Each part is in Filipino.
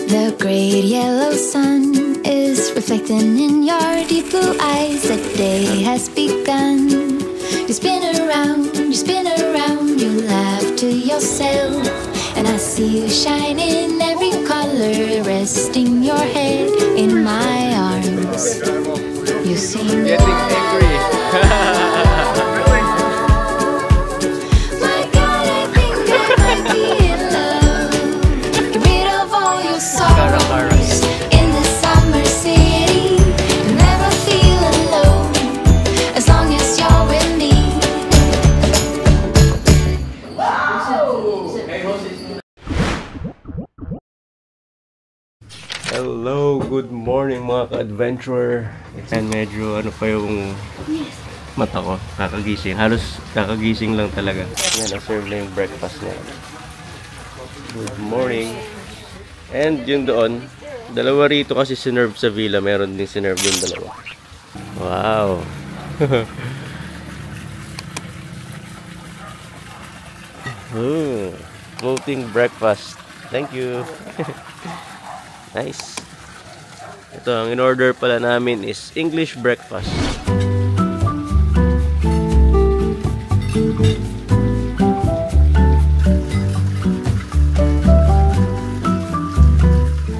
The great yellow sun is reflecting in your deep blue eyes. The day has begun. You spin around, you laugh to yourself, and I see you shine in every color, resting your head in my arms. You seem getting angry. My God, I think I might be in love. Get rid of all your sorrows in the summer city. Never feel alone as long as you're with me. Hello, good morning mga ka-adventurer. And medyo ano pa yung mata ko, kakagising. Halos kakagising lang talaga. Yan, na-serve na yung breakfast niya. Good morning. And yun doon, dalawa rito kasi sinerve sa villa. Meron din sinerve yung dalawa. Wow. Floating breakfast. Thank you. Nice. Ito, ang in-order pala namin is English breakfast.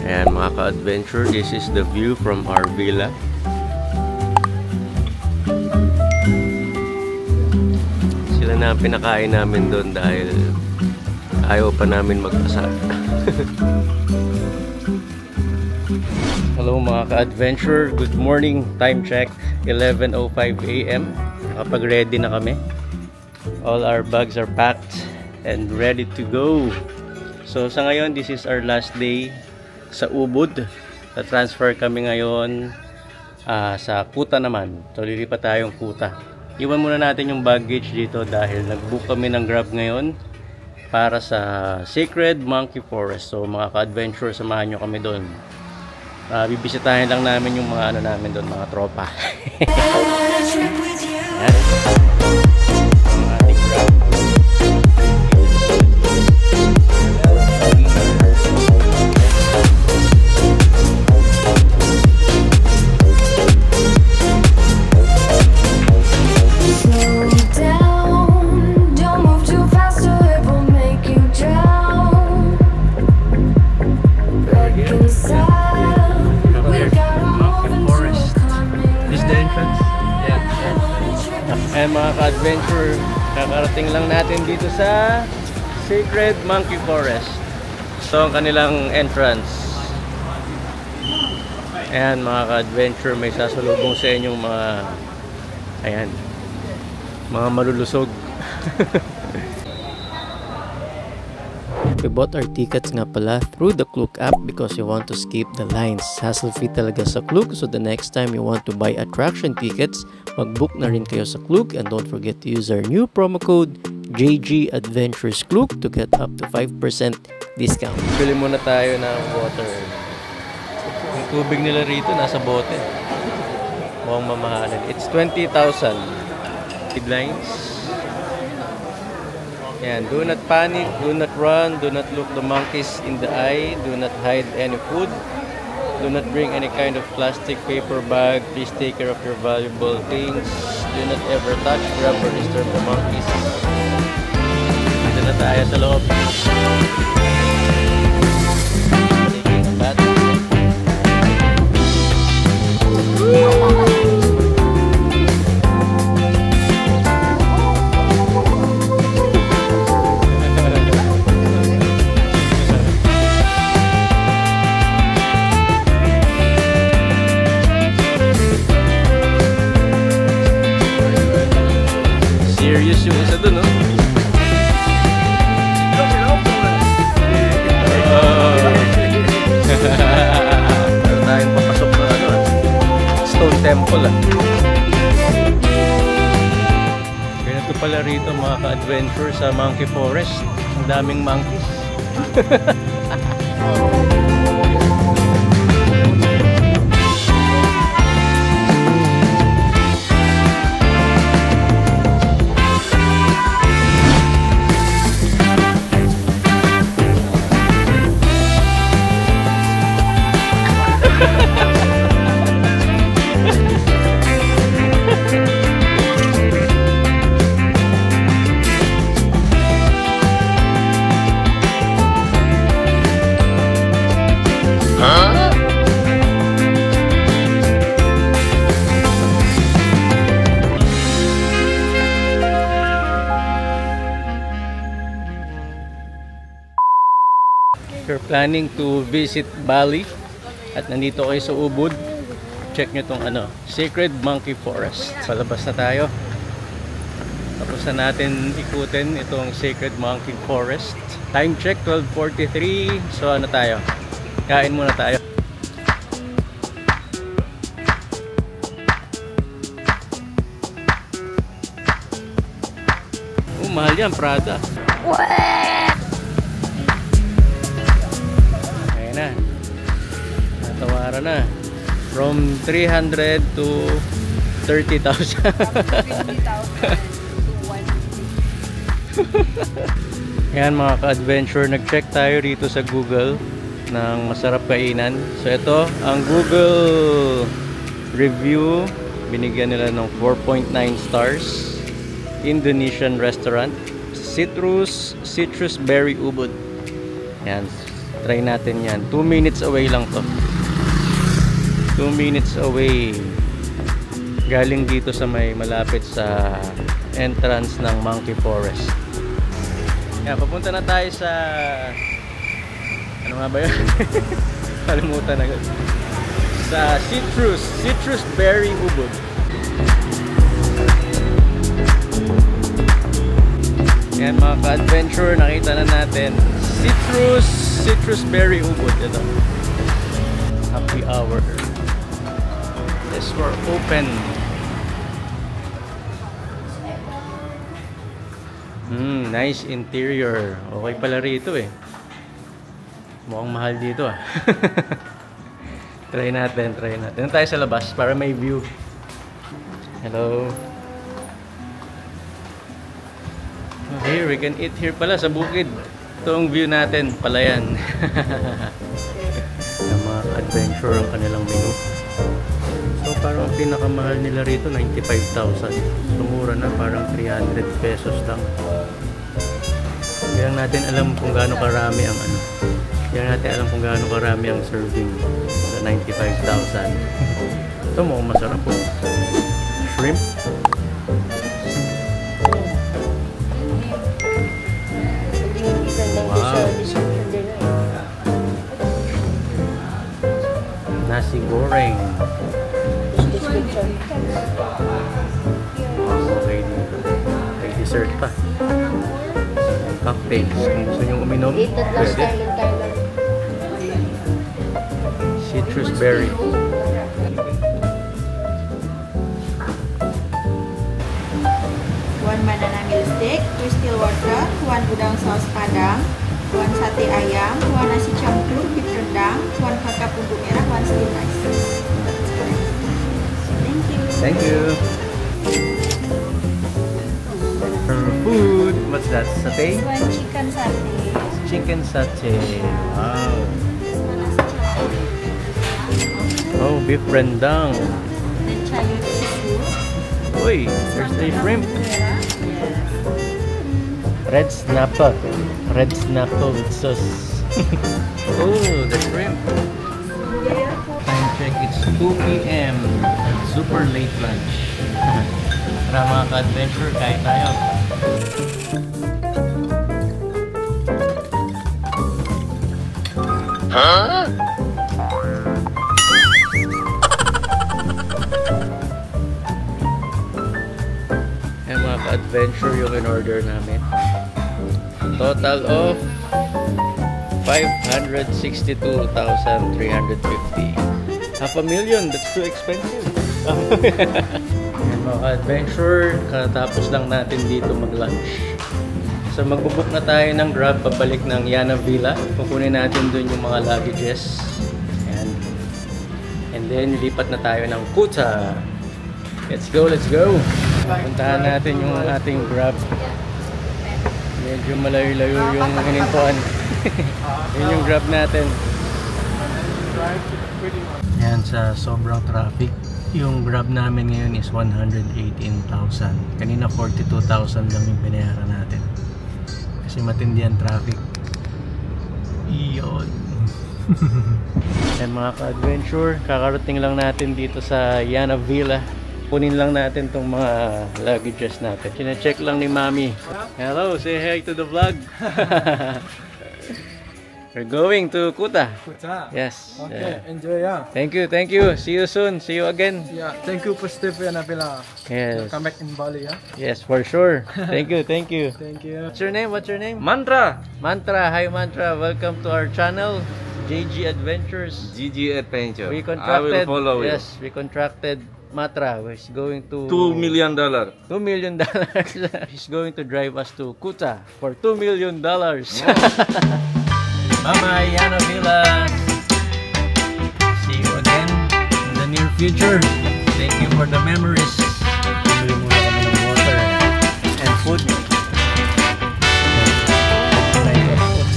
Ayan mga ka-adventure, this is the view from our villa. Sila na ang pinakain namin doon dahil ayaw pa namin mag-asa. Hello mga ka-adventure, good morning. Time check, 11:05 AM. Kapag-ready na kami. All our bags are packed and ready to go. So sa ngayon, this is our last day sa Ubud. Na-transfer kami ngayon sa Kuta naman. So lilipat tayong Kuta. Iwan muna natin yung baggage dito dahil nag-book kami ng Grab ngayon para sa Sacred Monkey Forest. So mga ka-adventure, samahan nyo kami doon. Bibisitahin lang namin yung mga ano namin doon, mga tropa. And mga ka-adventure, kakarating lang natin dito sa Sacred Monkey Forest. Ito ang kanilang entrance. Ayan mga ka-adventure, may sasalubong sa inyong mga ayan, mga malulusog. We bought our tickets nga pala through the Klook app because you want to skip the lines. Hassle-free talaga sa Klook, so the next time you want to buy attraction tickets, mag-book na rin kayo sa Klook, and don't forget to use our new promo code JG Adventures Klook to get up to 5% discount. Bili muna tayo ng water. Yung tubig nila rito nasa bote. Mukhang mamahalin. It's 20,000. Guidelines. Yan, do not panic, do not run, do not look the monkeys in the eye, do not hide any food, do not bring any kind of plastic paper bag, please take care of your valuable things, do not ever touch, grab or disturb the monkeys. Dito na tayo sa loob. Serious yung isa dun, no? Meron tayong papasok na ano, Stone Temple, ah. Ganito pala rito mga ka-adventure sa Monkey Forest. Ang daming monkeys. If you're planning to visit Bali at nandito kayo sa Ubud, check nyo tong Sacred Monkey Forest. Palabas na tayo. Tapos na natin ikutin itong Sacred Monkey Forest. Time check 12:43. So tayo? Kain muna tayo. Mahal yan, Prada. Ayan na. Natawaran na. From 300 to 30,000. Ayan mga ka-adventure, nag-check tayo dito sa Google ng masarap kainan. So ito, ang Google review, binigyan nila ng 4.9 stars. Indonesian restaurant, Citrus Berry Ubud. Yan, try natin yan. 2 minutes away lang to. 2 minutes away. Galing dito sa may malapit sa entrance ng Monkey Forest. Yan, papunta na tayo sa ano nga ba yun? Kalimutan agad. Sa Citrus Berry Ubud. Yan mga ka-adventure, nakita na natin Citrus Berry Ubud. Ito, happy hour. Yes, we're open. Nice interior. Okay pala rito eh. Mukhang mahal dito ah. Try natin. Doon tayo sa labas para may view. Hello. Here, we can eat here pala sa bukid. Ito ang view natin, palayan. Yung mga adventure ang kanilang menu. So parang ang pinakamahal nila rito 95,000. Sumura na, parang 300 pesos lang. Hindi lang natin alam kung gaano karami ang Hindi lang natin alam kung gaano karami ang serving sa 95,000. Ito mukhang masarap po. Shrimp. Nasi goreng. Okay dito. May dessert pa. Cocktails. Kung gusto nyo uminom, pwede. Citrus berry. One banana meal stick, 2 still water, 1 udang saus padang, 1 sate ayam, 1 nasi campur, beef rendang, 1 kakak bumbu merah, 1 steamed rice. Thank you. Thank you. For food, what's that? Satay? 1 chicken satay. Chicken satay. Wow. Oh, beef rendang. Then chayu susu. Uy, there's the shrimp. Red snapper. Red snapper with sauce. Oh, the shrimp. Time check, it's 2 p.m. Super late lunch. Para mga ka-adventure, kain tayo. Huh? Yan mga ka-adventure yung in-order namin. Total of 562,350. $500,000. That's too expensive. Yan mga ka-adventure, katapos lang natin dito mag-lunch. So magbubook na tayo ng Grab pabalik ng Yana Villa. Kukunin natin dun yung mga luggages. Ayan. And then lipat na tayo ng Kuta. Let's go, let's go! Puntahan natin yung ating Grab. Medyo malayo-layo yung hinintuan. Yun yung Grab natin. Ayan, sa sobrang traffic, yung Grab namin ngayon is 118,000. Kanina 42,000 lang yung binayaran natin. Kasi matindi ang traffic. Iyon. Ayan mga ka-adventure, kakarating lang natin dito sa Yana Villa. Kunin lang natin tong mga luggages natin. Sine-check lang ni Mami. Hello, say hi to the vlog. We're going to Kuta. Kuta. Yes. Okay, Yeah. enjoy ya. Thank you, thank you. See you soon. See you again. Yeah, thank you for Steve and Apila. Yes. Come back in Bali, yeah. Yes, for sure. Thank you, thank you. Thank you. What's your name? What's your name? Mantra. Mantra. Hi, Mantra. Welcome to our channel, JG Adventures. GG Adventure. We I contracted. will follow you. Yes, we contracted Matra. He's going to $2 million. $2 million. He's going to drive us to Kuta for $2 million. Bye-bye, Yana Villa. See you again in the near future. Thank you for the memories. Bili muna kami ng water and food.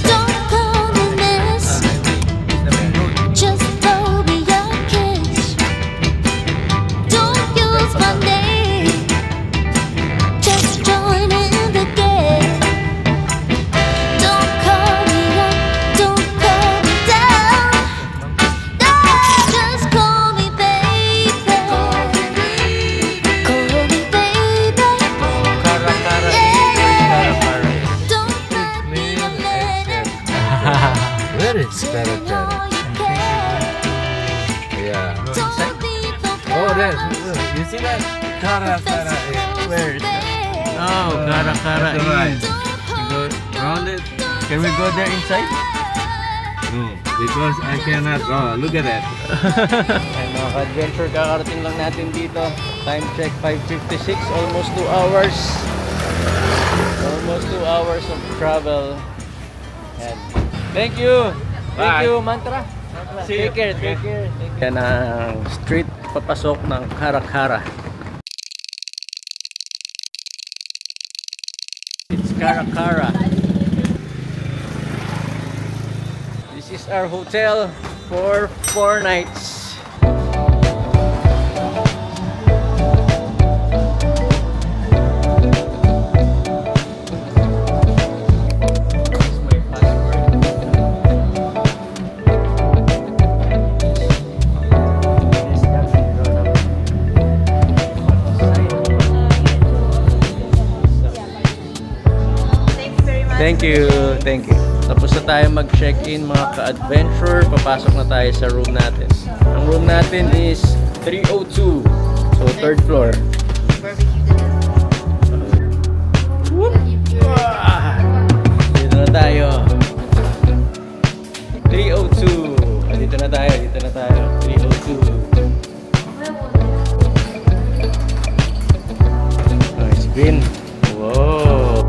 Don't call me miss, just throw me a kiss. Don't use my name, just join in the game. Don't call me up, don't call me down. No, just call me baby. Call me baby. Kara-kara. Yeah. Kara-kara. Don't let me let it. Where is Say all you can. Yeah. Don't be so Oh, there's. proud. You see that? Kara. Where is that? Oh, Kara-kara. That's right. You go Round it. Can we go there inside? No, because I cannot. Oh, look at that. Ay, mga ka-adventure, kakarating lang natin dito. Time check 5:56, almost 2 hours. Almost 2 hours of travel. And thank you. Thank Bye. you, Mantra. See you. Take care, take care. Yan ang street papasok ng Kara-kara. It's Kara-kara. This is our hotel for 4 nights. This is my passport. This caption draw number. Thank you very much. Thank you, thank you. Tapos na tayo mag-check-in mga ka-adventure. Papasok na tayo sa room natin. Ang room natin is 302. So, 3rd floor. Dito na tayo. 302. Dito na tayo, dito na tayo. 302. Nice green. Wow.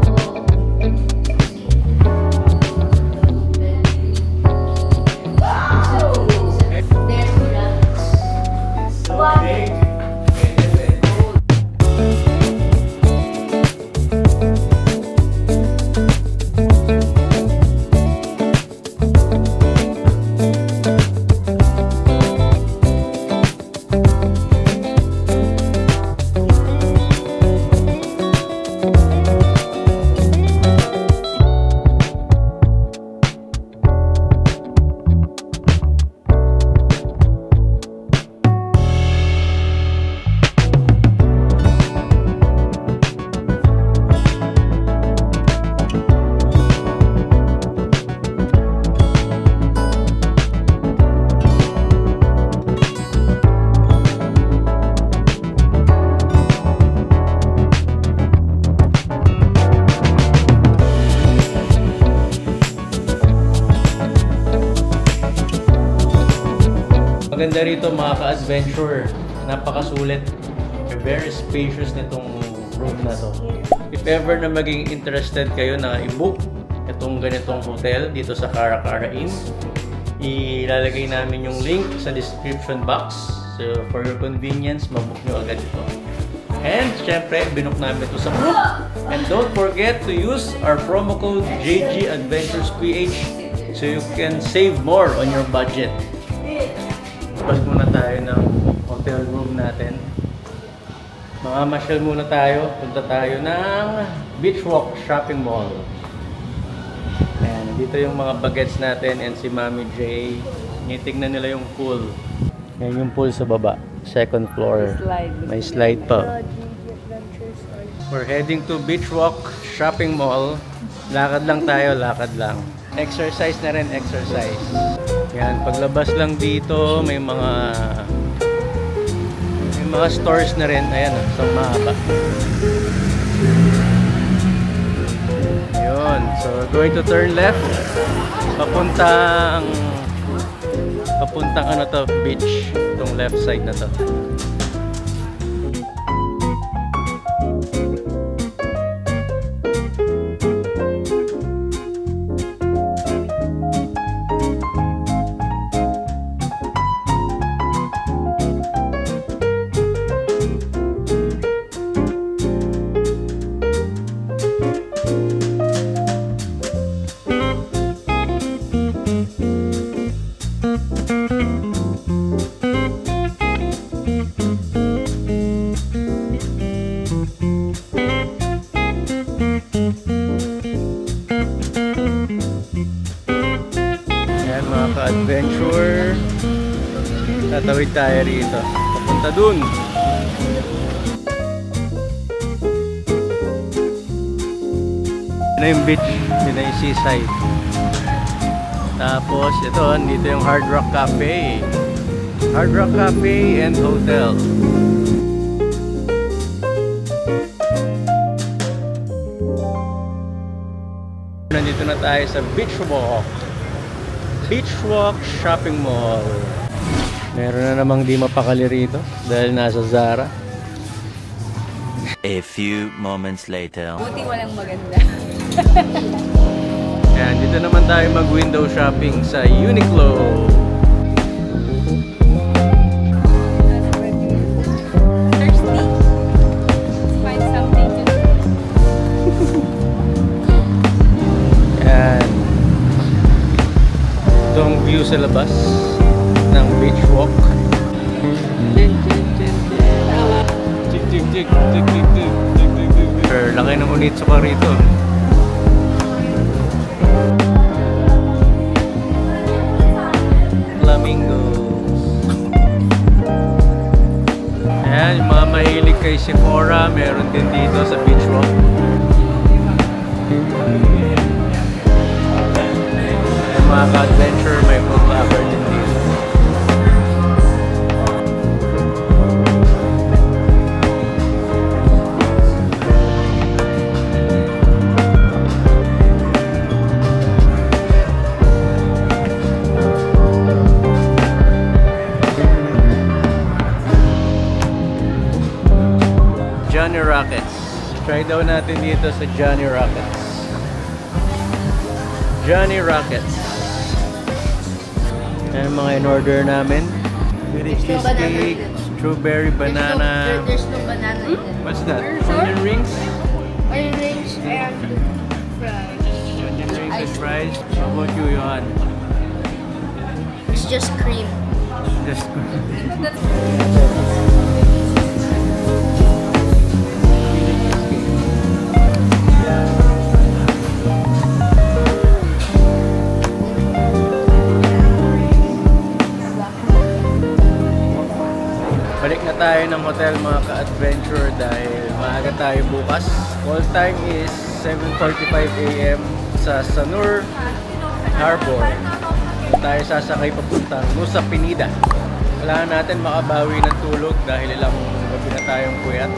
Maganda rito mga ka-adventure. Napakasulit. Very spacious nitong room na to. If ever na maging interested kayo na i-book itong ganitong hotel dito sa Kara-kara Inn, ilalagay namin yung link sa description box. So for your convenience, mabook nyo agad ito. And syempre, binook namin ito sa group. And don't forget to use our promo code JGAdventuresPH so you can save more on your budget. Tapos muna tayo ng hotel room natin. Mamamasyal muna tayo. Punta tayo ng Beach Walk Shopping Mall. Ayan, dito yung mga bagets natin and si Mami J. Nitignan nila yung pool. Yan yung pool sa baba. 2nd floor. May slide pa. We're heading to Beach Walk Shopping Mall. Lakad lang tayo, lakad lang. Exercise na rin, exercise. Yan, paglabas lang dito, may mga stores na rin. Ayan, sa mahaba. Yun. So, we're going to turn left. Papuntang ano to, beach. Itong left side na to. Ayan mga ka-adventure, tatawid tayo rito papunta dun. Yun na yung beach, yun na yung seaside. Tapos ito, dito yung Hard Rock Cafe. Hard Rock Cafe and Hotel. Nandito na tayo sa Beach Walk. Beach Walk Shopping Mall. Meron na namang di mapakali rito dahil nasa Zara. A few moments later. Buti walang maganda. Ayan, dito naman tayo mag-window shopping sa Uniqlo. Thirsty? Find something to do. Ayan. Ito ang view sa labas ng Beach Walk. Laki ng Onitsuka rito. Flamingos. Ayan, yung mga mahilig kay Sephora, meron din dito sa Beach Walk. Ayan, mga ka-adventure, may food lover din dito. Johnny Rockets. Try daw natin dito sa Johnny Rockets. Johnny Rockets. Ayan mga in-order namin. Village cheesecake, strawberry banana. There's no banana in it. What's that? Onion rings? Onion rings and fries. Onion rings and fries. How about you, Johan? It's just cream. Just balik na tayo ng hotel mga ka-adventure dahil maaga tayo bukas. Call time is 7:45 AM sa Sanur Harbor. Tayo sasakay papuntang Nusa Penida. Kailangan natin makabawi ng tulog dahil ilang gabi na tayong puyat.